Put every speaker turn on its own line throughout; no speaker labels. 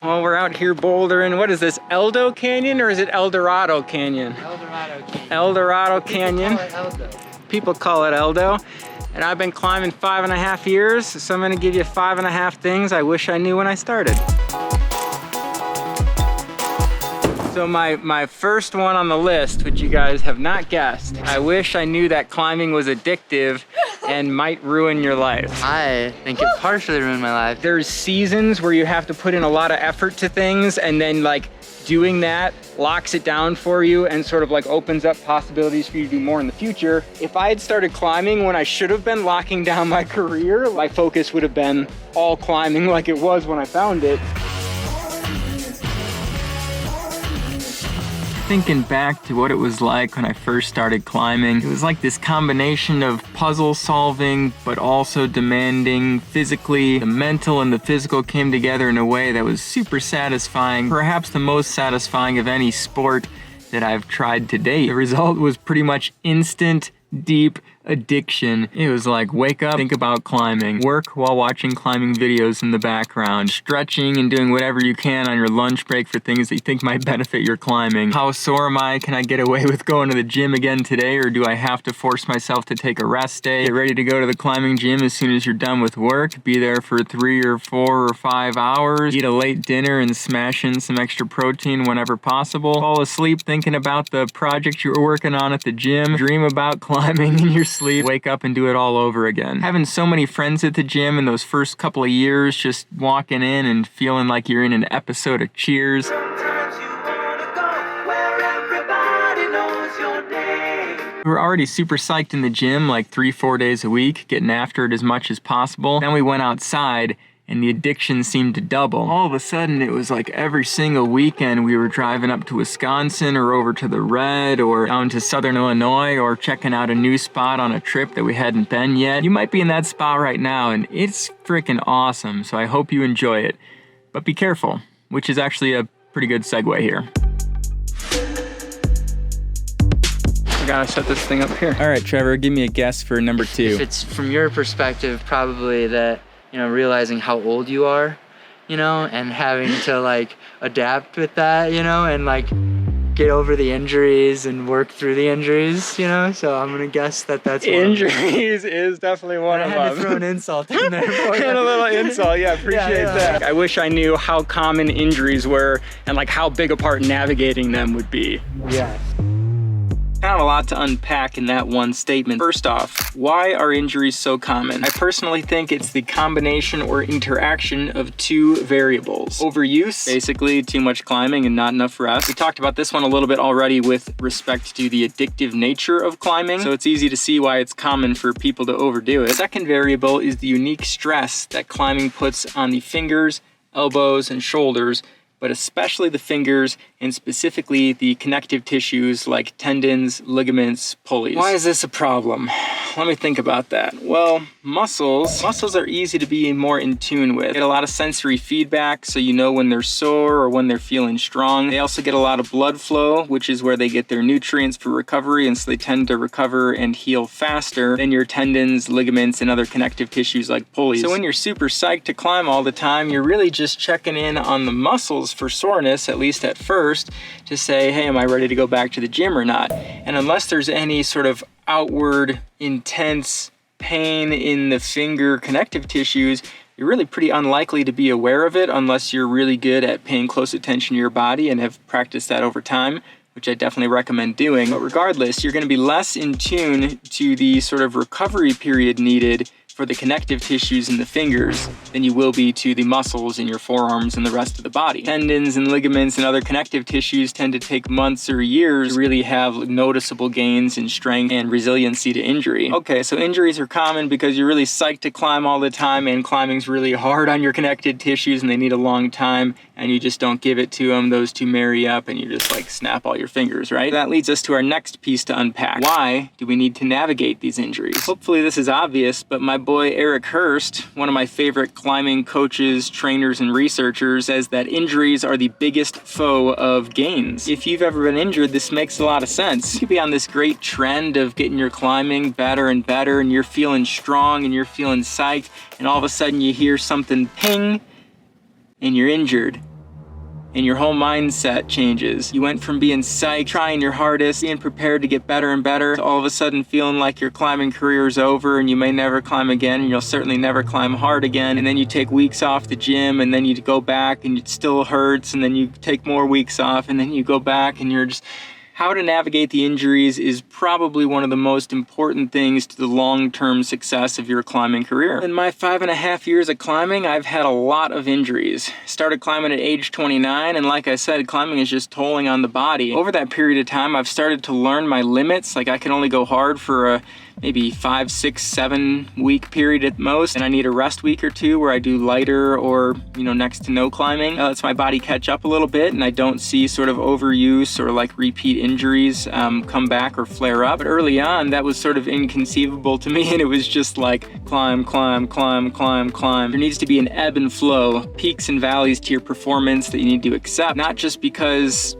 Well, we're out here bouldering. What is this, Eldo Canyon or is it El Dorado Canyon?
El Dorado Canyon.
El Dorado Canyon.
People call it Eldo.
People call it Eldo. And I've been climbing 5.5 years, so I'm gonna give you 5.5 things I wish I knew when I started. So my first one on the list, which you guys have not guessed, I wish I knew that climbing was addictive and might ruin your life.
I think it partially ruined my life.
There's seasons where you have to put in a lot of effort to things, and then like doing that locks it down for you and sort of like opens up possibilities for you to do more in the future. If I had started climbing when I should have been locking down my career, my focus would have been all climbing like it was when I found it. Thinking back to what it was like when I first started climbing, it was like this combination of puzzle solving, but also demanding physically. The mental and the physical came together in a way that was super satisfying, perhaps the most satisfying of any sport that I've tried to date. The result was pretty much instant, deep addiction. It was like, wake up, think about climbing, work while watching climbing videos in the background, stretching and doing whatever you can on your lunch break for things that you think might benefit your climbing. How sore am I? Can I get away with going to the gym again today, or do I have to force myself to take a rest day? Get ready to go to the climbing gym as soon as you're done with work, be there for 3 or 4 or 5 hours, eat a late dinner and smash in some extra protein whenever possible, fall asleep thinking about the project you were working on at the gym, dream about climbing in your sleep, wake up and do it all over again. Having so many friends at the gym in those first couple of years, just walking in and feeling like you're in an episode of Cheers. We were already super psyched in the gym, like 3-4 days a week, getting after it as much as possible. Then we went outside and the addiction seemed to double. All of a sudden, it was like every single weekend we were driving up to Wisconsin or over to the Red or down to Southern Illinois or checking out a new spot on a trip that we hadn't been yet. You might be in that spot right now and it's freaking awesome, so I hope you enjoy it. But be careful, which is actually a pretty good segue here. I gotta set this thing up here. All right, Trevor, give me a guess for number 2.
If it's from your perspective, probably that, realizing how old you are, and having to like adapt with that, and like get over the injuries and work through the injuries, so I'm gonna guess that that's one.
Injuries is definitely one of them.
I had to throw an insult in there for you.
And a little insult, yeah, appreciate that. I wish I knew how common injuries were and like how big a part navigating them would be.
Yeah.
Kind of a lot to unpack in that one statement. First off, why are injuries so common? I personally think it's the combination or interaction of 2 variables. Overuse, basically too much climbing and not enough rest. We talked about this one a little bit already with respect to the addictive nature of climbing, so it's easy to see why it's common for people to overdo it. The second variable is the unique stress that climbing puts on the fingers, elbows, and shoulders, but especially the fingers and specifically the connective tissues like tendons, ligaments, pulleys. Why is this a problem? Let me think about that. Well, muscles are easy to be more in tune with. They get a lot of sensory feedback, so you know when they're sore or when they're feeling strong. They also get a lot of blood flow, which is where they get their nutrients for recovery, and so they tend to recover and heal faster than your tendons, ligaments, and other connective tissues like pulleys. So when you're super psyched to climb all the time, you're really just checking in on the muscles for soreness, at least at first, to say, hey, am I ready to go back to the gym or not? And unless there's any sort of outward, intense pain in the finger connective tissues, you're really pretty unlikely to be aware of it unless you're really good at paying close attention to your body and have practiced that over time, which I definitely recommend doing. But regardless, you're going to be less in tune to the sort of recovery period needed for the connective tissues in the fingers than you will be to the muscles in your forearms and the rest of the body. Tendons and ligaments and other connective tissues tend to take months or years to really have noticeable gains in strength and resiliency to injury. Okay, so injuries are common because you're really psyched to climb all the time and climbing's really hard on your connected tissues and they need a long time and you just don't give it to them. Those two marry up and you just like snap all your fingers, right? That leads us to our next piece to unpack. Why do we need to navigate these injuries? Hopefully this is obvious, but my boy Eric Hurst, one of my favorite climbing coaches, trainers, and researchers, says that injuries are the biggest foe of gains. If you've ever been injured, this makes a lot of sense. You could be on this great trend of getting your climbing better and better, and you're feeling strong and you're feeling psyched, and all of a sudden you hear something ping, and you're injured. and your whole mindset changes. You went from being psyched, trying your hardest, being prepared to get better and better, to all of a sudden feeling like your climbing career is over and you may never climb again, and you'll certainly never climb hard again. And then you take weeks off the gym, and then you go back and it still hurts, and then you take more weeks off, and then you go back and you're just... How to navigate the injuries is probably one of the most important things to the long-term success of your climbing career. In my 5.5 years of climbing, I've had a lot of injuries. Started climbing at age 29, and like I said, climbing is just tolling on the body. Over that period of time, I've started to learn my limits. Like, I can only go hard for a maybe 5, 6, 7 week period at most, and I need a rest week or two where I do lighter or, you know, next to no climbing. That lets my body catch up a little bit, and I don't see sort of overuse or like repeat injuries come back or flare up. But early on, that was sort of inconceivable to me, and it was just like climb, climb, climb, climb, climb. There needs to be an ebb and flow, peaks and valleys to your performance that you need to accept, not just because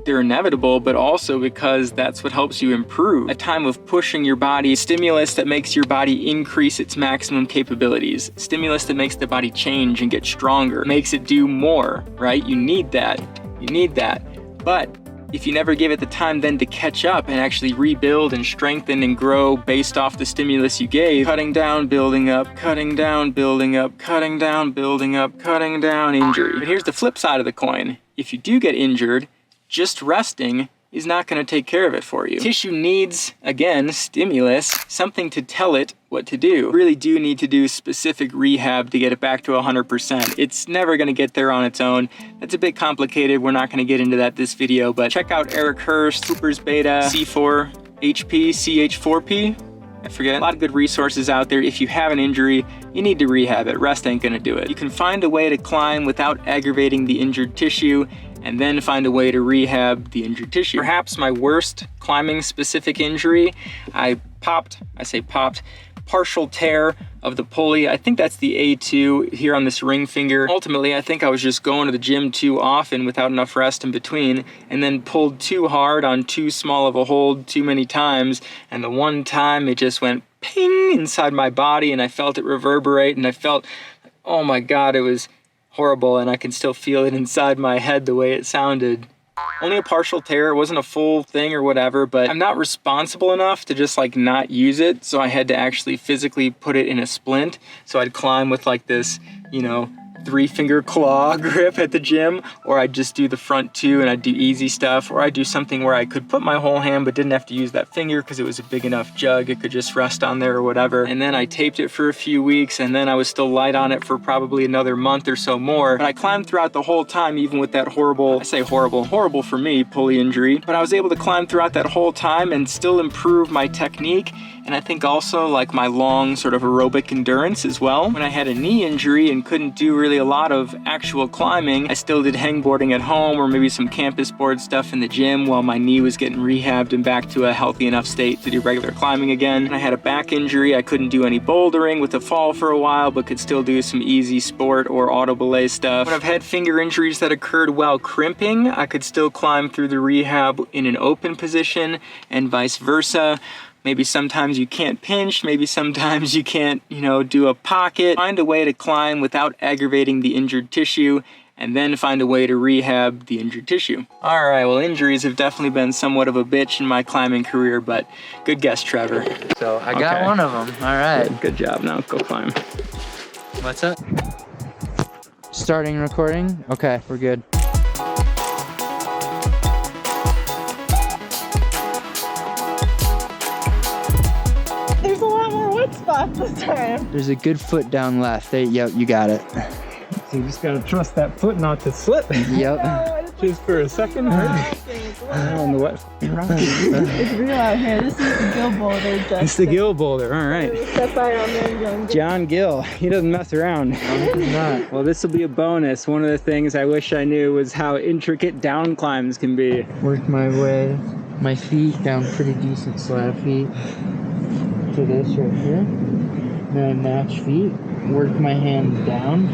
they're inevitable, but also because that's what helps you improve. A time of pushing your body, stimulus that makes your body increase its maximum capabilities, stimulus that makes the body change and get stronger, makes it do more, right? You need that. You need that. But if you never give it the time then to catch up and actually rebuild and strengthen and grow based off the stimulus you gave, cutting down, building up, cutting down, building up, cutting down, building up, cutting down, injury. But here's the flip side of the coin. If you do get injured, just resting is not going to take care of it for you. Tissue needs, again, stimulus, something to tell it what to do. You really do need to do specific rehab to get it back to 100%. It's never going to get there on its own. That's a bit complicated. We're not going to get into that this video, but check out Eric Hurst, Cooper's Beta, C4HP, CH4P. I forget. A lot of good resources out there. If you have an injury, you need to rehab it. Rest ain't gonna do it. You can find a way to climb without aggravating the injured tissue, and then find a way to rehab the injured tissue. Perhaps my worst climbing specific injury, I popped, partial tear of the pulley. I think that's the A2 here on this ring finger. Ultimately, I think I was just going to the gym too often without enough rest in between, and then pulled too hard on too small of a hold too many times, and the one time it just went ping inside my body, and I felt it reverberate, and I felt, oh my God, it was horrible, and I can still feel it inside my head the way it sounded. Only a partial tear, it wasn't a full thing or whatever, but I'm not responsible enough to just like not use it, so I had to actually physically put it in a splint. So I'd climb with like this, you know, 3-finger claw grip at the gym, or I'd just do the front 2 and I'd do easy stuff, or I'd do something where I could put my whole hand but didn't have to use that finger because it was a big enough jug, it could just rest on there or whatever. And then I taped it for a few weeks, and then I was still light on it for probably another month or so more. But I climbed throughout the whole time, even with that horrible, I say horrible for me, pulley injury, but I was able to climb throughout that whole time and still improve my technique, and I think also like my long sort of aerobic endurance as well. When I had a knee injury and couldn't do really a lot of actual climbing, I still did hangboarding at home or maybe some campus board stuff in the gym while my knee was getting rehabbed and back to a healthy enough state to do regular climbing again. When I had a back injury, I couldn't do any bouldering with a fall for a while, but could still do some easy sport or auto belay stuff. When I've had finger injuries that occurred while crimping, I could still climb through the rehab in an open position and vice versa. Maybe sometimes you can't pinch, maybe sometimes you can't, you know, do a pocket. Find a way to climb without aggravating the injured tissue, and then find a way to rehab the injured tissue. All right, well, injuries have definitely been somewhat of a bitch in my climbing career, but good guess, Trevor.
So I got one of them, all right.
Good job, now go climb.
What's up? Starting recording? Okay, we're good.
Spot this time.
There's a good foot down left. There, yep, you got it.
So you just gotta trust that foot not to slip.
Yep.
Just for a second. On the wet.
It's real out here. This is the Gill boulder. Justin.
It's the Gill boulder. All right.
Step by on there,
John Gill. He doesn't mess around.
No, he's not.
Well, this will be a bonus. One of the things I wish I knew was how intricate down climbs can be.
Work my way, my feet down pretty decent slab feet to this right here. Then match feet. Work my hands down.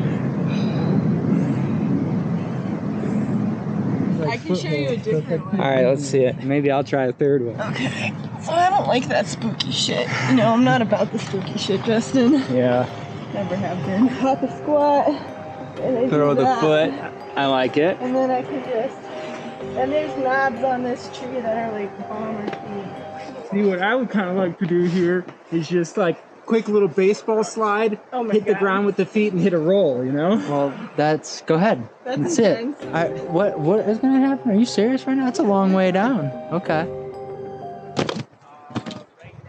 I can show you a different one.
All right, let's see it. Maybe I'll try a third one.
Okay. So I don't like that spooky shit. You know, I'm not about the spooky shit, Justin.
Yeah.
Never have been. Hop a squat. And I
Throw
do
the
that.
foot. I like it.
And then I can just, and there's knobs on this tree that are like bomber feet.
See, what I would kind of like to do here is just like quick little baseball slide,
Oh my
hit the
God.
ground with the feet and hit a roll, you know?
Well, go ahead.
That's
it.
intense.
What is gonna happen? Are you serious right now? It's a long way down. Okay.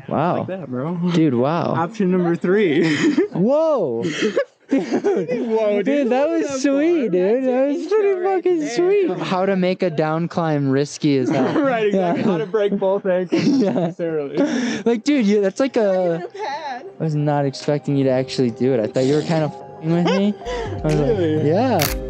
Wow.
Like that, bro.
Dude, wow.
Option number 3.
Whoa.
Whoa,
Dude, that was sweet, dude. That was pretty fucking
there.
sweet. How to make a down climb risky as hell.
Right, exactly. How to break both ankles necessarily.
Like, dude, that's like
Even
a...
a pad.
I was not expecting you to actually do it. I thought you were kind of f***ing with me. I was
Really?
like, yeah.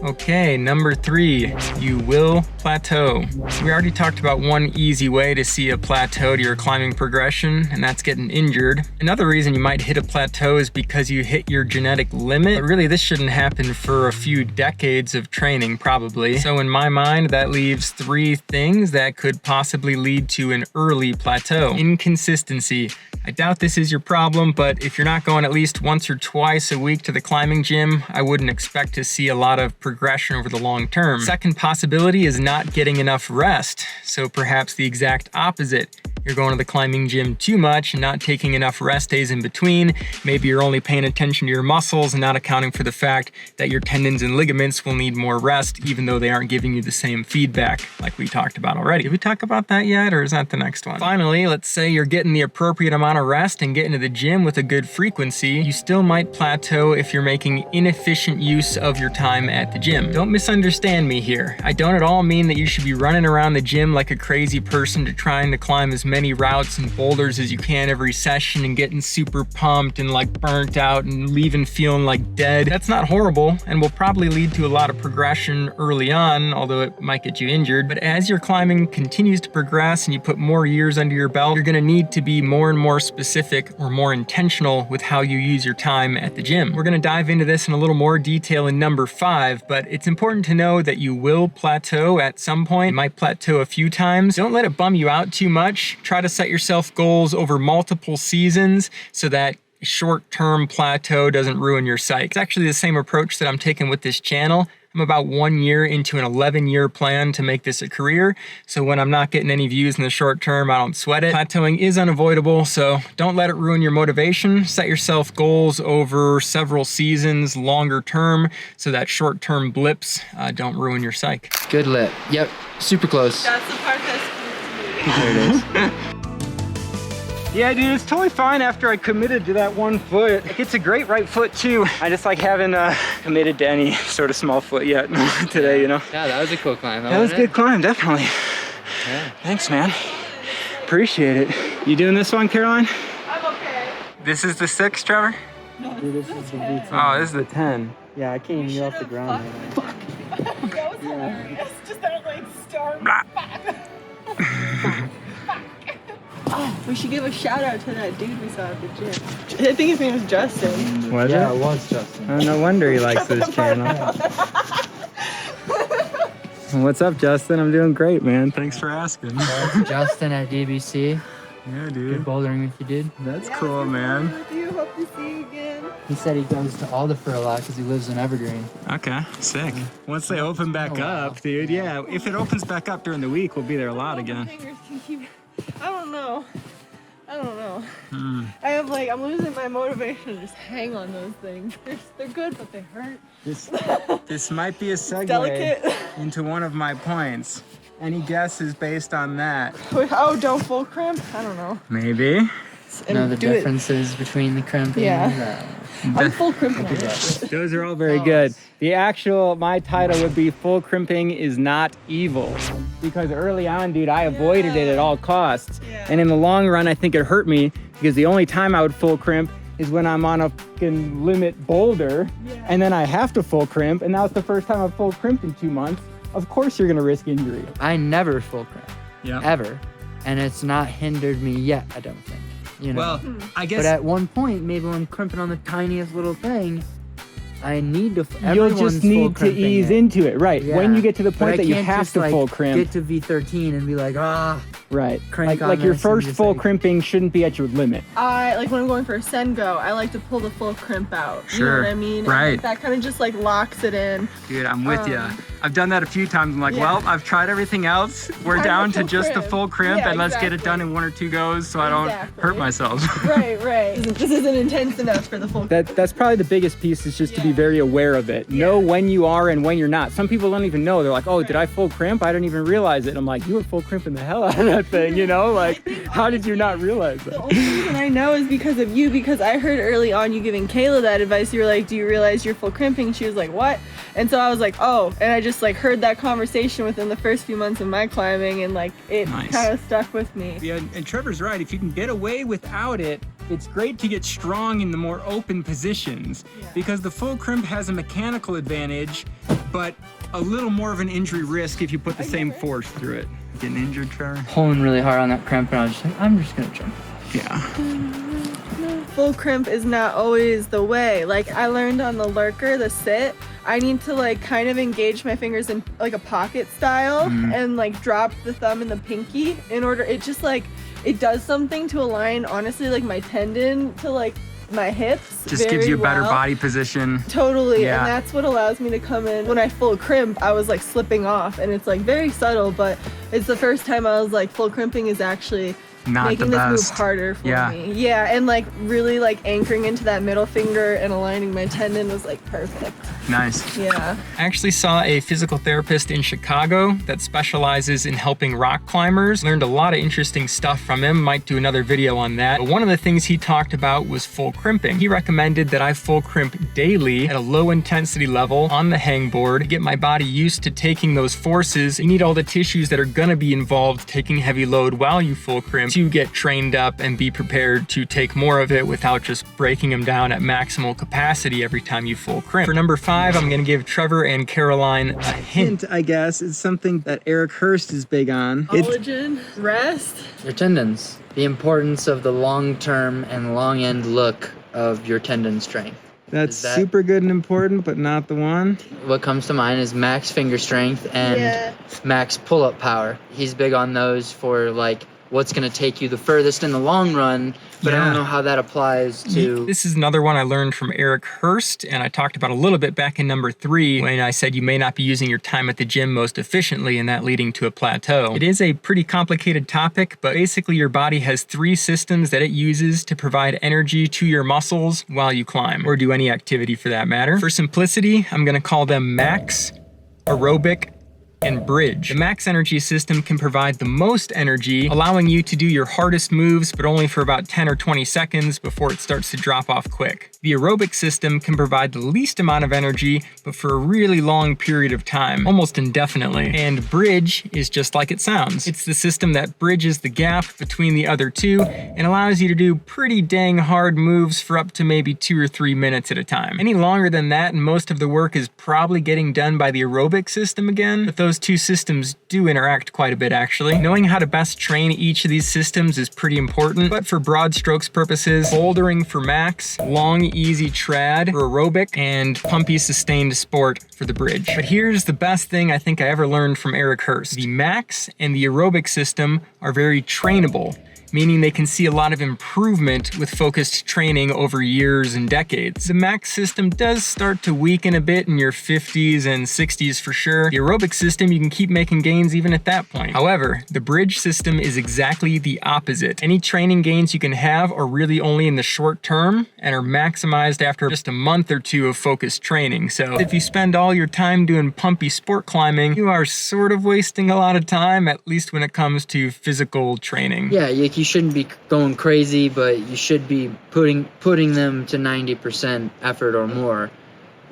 Okay, number 3, you will plateau. We already talked about one easy way to see a plateau to your climbing progression, and that's getting injured. Another reason you might hit a plateau is because you hit your genetic limit. But really, this shouldn't happen for a few decades of training, probably. So in my mind, that leaves 3 things that could possibly lead to an early plateau. Inconsistency. I doubt this is your problem, but if you're not going at least once or twice a week to the climbing gym, I wouldn't expect to see a lot of progression over the long term. Second possibility is not getting enough rest. So perhaps the exact opposite. You're going to the climbing gym too much and not taking enough rest days in between. Maybe you're only paying attention to your muscles and not accounting for the fact that your tendons and ligaments will need more rest, even though they aren't giving you the same feedback like we talked about already. Did we talk about that yet, or is that the next one? Finally, let's say you're getting the appropriate amount of rest and getting to the gym with a good frequency. You still might plateau if you're making inefficient use of your time at the gym. Don't misunderstand me here. I don't at all mean that you should be running around the gym like a crazy person trying to climb as many routes and boulders as you can every session and getting super pumped and like burnt out and leaving feeling like dead. That's not horrible and will probably lead to a lot of progression early on, although it might get you injured. But as your climbing continues to progress and you put more years under your belt, you're gonna need to be more and more specific or more intentional with how you use your time at the gym. We're gonna dive into this in a little more detail in number 5, but it's important to know that you will plateau at some point. You might plateau a few times. Don't let it bum you out too much. Try to set yourself goals over multiple seasons so that short-term plateau doesn't ruin your psyche. It's actually the same approach that I'm taking with this channel. I'm about 1 year into an 11-year plan to make this a career. So when I'm not getting any views in the short term, I don't sweat it. Plateauing is unavoidable, so don't let it ruin your motivation. Set yourself goals over several seasons, longer term, so that short-term blips don't ruin your psyche.
Good lip. Yep, super close.
That's the part that's
There it is.
Yeah, dude, it's totally fine after I committed to that 1 foot. Like, it's a great right foot too. I just like haven't committed to any sort of small foot yet today, you know?
Yeah, that was a cool climb.
That was a good climb, definitely.
Yeah.
Thanks, man. Appreciate it. You doing this one, Caroline?
I'm okay.
This is the 6, Trevor?
No, this is okay.
Oh, this is the 10. Yeah, I can't even get off the ground.
That was hilarious. Just that like storm. Oh, we should give a shout out to that dude we saw at the gym. I think his name was Justin.
Was
Yeah,
it?
it was Justin.
Oh, no wonder he likes this channel. What's up, Justin? I'm doing great, man. Thanks for asking.
Justin at DBC.
Yeah,
Good
dude.
bouldering with you, dude.
That's cool, man.
With you. Hope to see you again.
He said he goes to Alder for a lot because he lives in Evergreen.
Okay, sick. Once they open back
Oh, wow.
up, dude, yeah. If it opens back up during the week, we'll be there a lot again.
Fingers can keep. I don't know. I'm losing my motivation to just hang on those things. They're good, but they hurt.
This might be a segue
Delicate.
into one of my points. Any guesses based on that?
Oh, don't full crimp? I don't know.
Maybe.
Know the
do it.
differences between the crimping
Yeah.
and
I'm full crimping. on this.
Those are all very
Oh,
good. My title would be Full Crimping is Not Evil. Because early on, dude, I avoided it at all costs.
Yeah.
And in the long run, I think it hurt me because the only time I would full crimp is when I'm on a fucking limit boulder.
Yeah.
And then I have to full crimp. And that was the first time I've full crimped in 2 months. Of course you're gonna risk injury.
I never full crimp,
Yeah.
ever. And it's not hindered me yet, I don't think. You know?
Well, I guess.
But at one point, maybe when I'm crimping on the tiniest little thing, I need to.
You'll just need to ease into it, right?
Yeah.
When you get to the
But
point
I
that you
can't
have
just,
to
like,
full crimp,
get to V13 and be like,
right?
crank on
Like your
this and
first
just,
full
like-
crimping shouldn't be at your limit.
I like when I'm going for a send go, I like to pull the full crimp out. You know
Sure.
what I mean?
Right.
And that kind of just like locks it in.
Dude, I'm with you. I've done that a few times. I'm like,
Yeah.
well, I've tried everything else. We're
Try the
down to
full
just the
crimp.
full crimp,
Yeah,
and let's get it
exactly.
done in 1 or 2 goes so I don't
Exactly.
hurt myself.
Right. This isn't intense enough for the full.
That's probably the biggest piece, is just to be
Yeah.
very aware of it. Know when you are and when you're not. Some people don't even know. They're like, oh, did I full crimp? I didn't even realize it. And I'm like, you were full crimping the hell out of that thing, you know? Like, how did you not realize
The
that?
only reason I know is because of you, because I heard early on you giving Kayla that advice. You were like, do you realize you're full crimping? She was like, what? And so I was like, oh, and I just like heard that conversation within the first few months of my climbing, and like it
Nice.
kind of stuck with me.
Yeah, and Trevor's right. If you can get away without it, it's great to get strong in the more open positions, because the full crimp has a mechanical advantage, but a little more of an injury risk if you put the same force through it. Getting injured, Trevor?
Pulling really hard on that crimp, and I was just like, I'm just gonna jump.
Yeah.
Full crimp is not always the way. Like I learned on the lurker, the sit, I need to like kind of engage my fingers in like a pocket style and like drop the thumb and the pinky in order. It just like, it does something to align, honestly, like my tendon to like my hips.
Just gives
very
you a better
well.
body position.
Totally,
Yeah.
and that's what allows me to come in. When I full crimp, I was like slipping off, and it's like very subtle, but it's the first time I was like, full crimping is actually
Not
making
the
this
best.
move harder for
Yeah.
me. Yeah, and like really like anchoring into that middle finger and aligning my tendon was like perfect.
Nice.
Yeah.
I actually saw a physical therapist in Chicago that specializes in helping rock climbers. Learned a lot of interesting stuff from him. Might do another video on that. But one of the things he talked about was full crimping. He recommended that I full crimp daily at a low intensity level on the hangboard to get my body used to taking those forces. You need all the tissues that are gonna be involved taking heavy load while you full crimp to get trained up and be prepared to take more of it without just breaking them down at maximal capacity every time you full crimp. For number 5, I'm gonna give Trevor and Caroline a hint, I guess. It's something that Eric Hurst is big on.
Collagen, rest.
Your tendons. The importance of the long-term and long-end look of your tendon strength.
That's
Is that-
super good and important, but not the one.
What comes to mind is max finger strength and max pull-up power. He's big on those for like what's going to take you the furthest in the long run, but I
Yeah.
don't know how that applies to...
This is another one I learned from Eric Hurst, and I talked about a little bit back in number 3 when I said you may not be using your time at the gym most efficiently and that leading to a plateau. It is a pretty complicated topic, but basically your body has 3 systems that it uses to provide energy to your muscles while you climb, or do any activity for that matter. For simplicity, I'm gonna call them max, aerobic, and bridge. The max energy system can provide the most energy, allowing you to do your hardest moves, but only for about 10 or 20 seconds before it starts to drop off quick. The aerobic system can provide the least amount of energy, but for a really long period of time, almost indefinitely. And bridge is just like it sounds. It's the system that bridges the gap between the other two and allows you to do pretty dang hard moves for up to maybe 2 or 3 minutes at a time. Any longer than that, and most of the work is probably getting done by the aerobic system again, but those two systems do interact quite a bit actually. Knowing how to best train each of these systems is pretty important, but for broad strokes purposes, bouldering for max, long easy trad for aerobic, and pumpy sustained sport for the bridge. But here's the best thing I think I ever learned from Eric Hurst. The max and the aerobic system are very trainable, meaning they can see a lot of improvement with focused training over years and decades. The max system does start to weaken a bit in your 50s and 60s for sure. The aerobic system, you can keep making gains even at that point. However, the bridge system is exactly the opposite. Any training gains you can have are really only in the short term and are maximized after just a month or 2 of focused training. So if you spend all your time doing pumpy sport climbing, you are sort of wasting a lot of time, at least when it comes to physical training.
Yeah, you shouldn't be going crazy, but you should be putting them to 90% effort or more.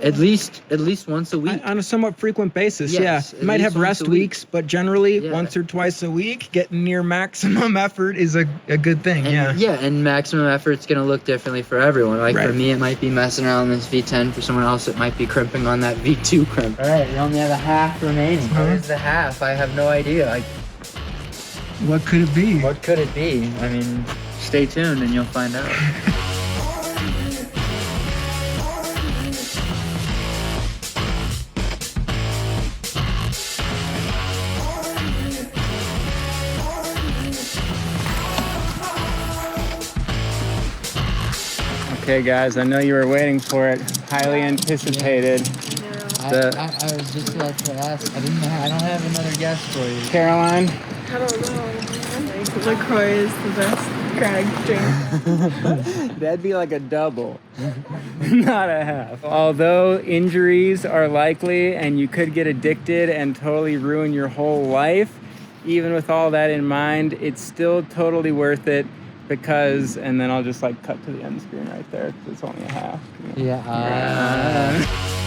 At least once a week.
On a somewhat frequent basis,
Yes,
yeah.
at
You might
least
have
once
rest
a week.
weeks, but generally
Yeah.
once or twice a week, getting near maximum effort is a good thing,
And and maximum effort's gonna look differently for everyone. Like for
Right.
me, it might be messing around this V10. For someone else, it might be crimping on that V2 crimp. All right, we only have a half remaining. What is the half? I have no idea.
What could it be?
What could it be? I mean, stay tuned and you'll find out.
Okay, guys, I know you were waiting for it. Highly anticipated.
I was just about to ask. I don't have another guess for you.
Caroline?
I don't know. Like, LaCroix is the best crack drink.
That'd be like a double, not a half. Although injuries are likely and you could get addicted and totally ruin your whole life, even with all that in mind, it's still totally worth it because, and then I'll just like cut to the end screen right there because it's only a half.
Yeah.